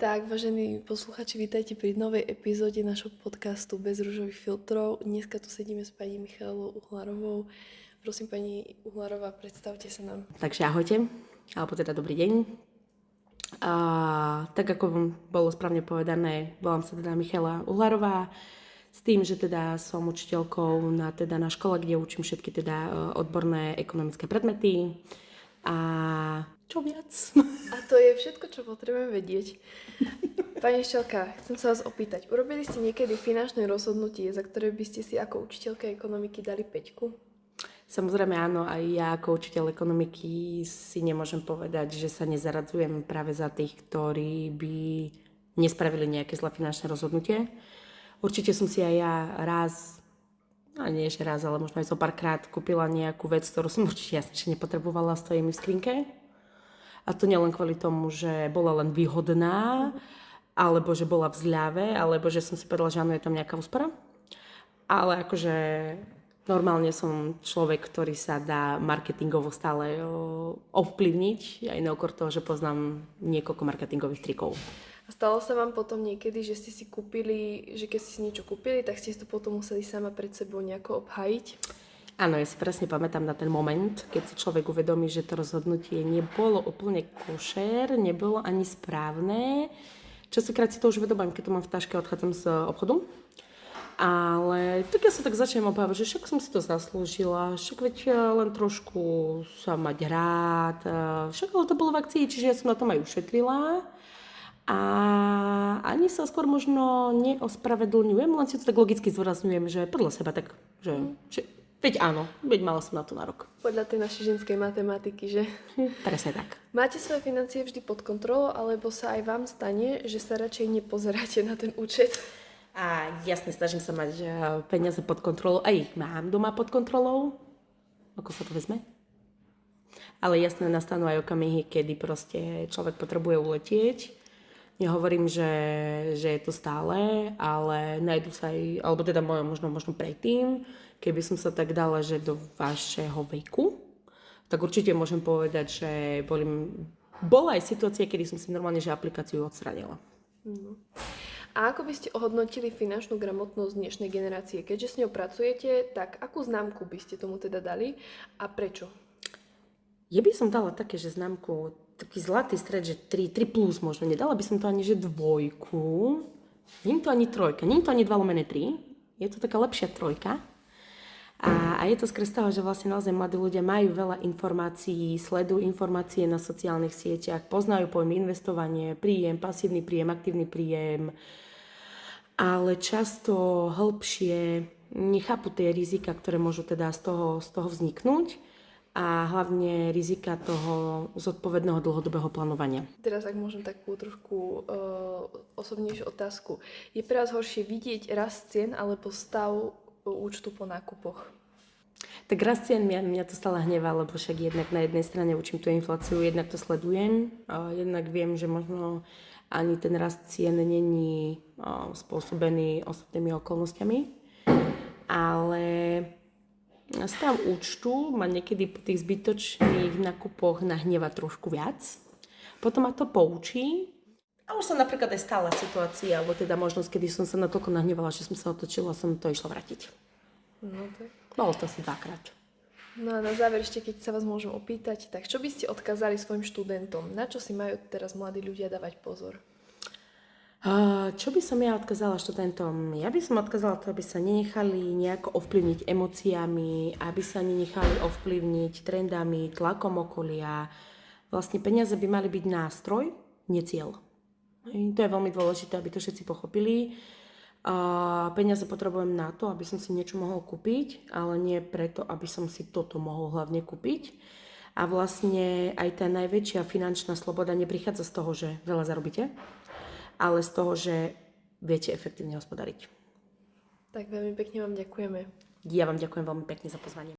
tak, vážení posluchači, vítajte pri novej epizóde našho podcastu Bez ružových filtrov. Dneska tu sedíme s pani Michalou Uhlárovou. Prosím, pani Uhlárová, predstavte sa nám. Takže ahojte, alebo teda dobrý deň. Tak ako bolo správne povedané, volám sa teda Michala Uhlárová, s tým, že teda som učiteľkou na škole, kde učím všetky teda odborné ekonomické predmety. A čo viac? A to je všetko, čo potrebujem vedieť. Pani Štelka, chcem sa vás opýtať. Urobili ste niekedy finančné rozhodnutie, za ktoré by ste si ako učiteľka ekonomiky dali 5? Samozrejme áno, aj ja ako učiteľ ekonomiky si nemôžem povedať, že sa nezaradzujem práve za tých, ktorí by nespravili nejaké zlé finančné rozhodnutie. Určite som si aj ja raz, a nie ešte raz, ale možno aj zo párkrát kúpila nejakú vec, ktorú som určite jasne nepotrebovala, stojí mi v skrinke. A to nielen kvôli tomu, že bola len výhodná, alebo že bola v zľave, alebo že som si povedala, že áno, je tam nejaká úspora. Ale akože normálne som človek, ktorý sa dá marketingovo stále ovplyvniť, aj na okor toho, že poznám niekoľko marketingových trikov. A stalo sa vám potom niekedy, že ste si kúpili, že keď ste si niečo kúpili, tak ste to potom museli sama pred sebou nejako obhájiť? Áno, ja si presne pamätám na ten moment, keď si človek uvedomí, že to rozhodnutie nebolo úplne košer, nebolo ani správne. Častokrát si to už uvedomím, keď to mám v taške a odchádzam z obchodu. Ale tak ja sa tak začnem obávať, že však som si to zaslúžila, však veď len trošku sa mať rád, však ale to bolo v akcii, čiže ja som na tom aj ušetrila. A ani sa skôr možno neospravedlňujem, len si to tak logicky zdôrazňujem, že podľa seba tak, že veď áno, veď mala som na to nárok. Podľa tej našej ženskej matematiky, že? Presne tak. Máte svoje financie vždy pod kontrolou, alebo sa aj vám stane, že sa radšej nepozeráte na ten účet? A jasne, snažím sa mať peniaze pod kontrolou, aj ich mám doma pod kontrolou, ako sa to vezme. Ale jasne nastanú aj okamihy, kedy proste človek potrebuje uletieť. Nehovorím, že je to stále, ale nájdu sa aj, alebo teda možno predtým, keby som sa tak dala, že do vašeho veku, tak určite môžem povedať, že bola aj situácia, kedy som si normálne že aplikáciu odstranila. A ako by ste ohodnotili finančnú gramotnosť dnešnej generácie? Keďže s ňou pracujete, tak akú známku by ste tomu teda dali a prečo? Ja by som dala také, že známku, taký zlatý stred, že 3 plus možno. Nedala by som to ani, že 2. Nie je to ani 3, nie je to ani 2/3. Je to taká lepšia 3. A je to skrz toho, že vlastne naozaj mladí ľudia majú veľa informácií, sledujú informácie na sociálnych sieťach, poznajú pojmy investovanie, príjem, pasívny príjem, aktívny príjem, ale často hĺbšie nechápu tie rizika, ktoré môžu teda z toho vzniknúť a hlavne rizika toho zodpovedného dlhodobého plánovania. Teraz, ak môžem takú trošku osobnejšiu otázku. Je pre vás horšie vidieť rast cien alebo stav účtu po nákupoch? Tak rast cien mňa to stále hnevá, lebo však jednak na jednej strane učím tú infláciu, jednak to sledujem, jednak viem, že možno ani ten rast cien není spôsobený osobnými okolnostiami, ale stav účtu ma niekedy po tých zbytočných nákupoch nahneva trošku viac. Potom ma to poučí. A už som napríklad aj stála situácia, alebo teda možnosť, kedy som sa natoľko nahnevala, že som sa otočila a som to išla vrátiť. No tak. Bolo to asi 2-krát. No a na záver ešte, keď sa vás môžem opýtať, tak čo by ste odkázali svojim študentom? Na čo si majú teraz mladí ľudia dávať pozor? Čo by som ja odkázala študentom? Ja by som odkázala to, aby sa nenechali nejako ovplyvniť emóciami, aby sa nenechali ovplyvniť trendami, tlakom okolia. Vlastne peniaze by mali byť nástroj, nie cieľ. To je veľmi dôležité, aby to všetci pochopili. Peniaze potrebujem na to, aby som si niečo mohol kúpiť, ale nie preto, aby som si toto mohol hlavne kúpiť. A vlastne aj tá najväčšia finančná sloboda neprichádza z toho, že veľa zarobíte, ale z toho, že viete efektívne hospodariť. Tak veľmi pekne vám ďakujeme. Ja vám ďakujem veľmi pekne za pozvanie.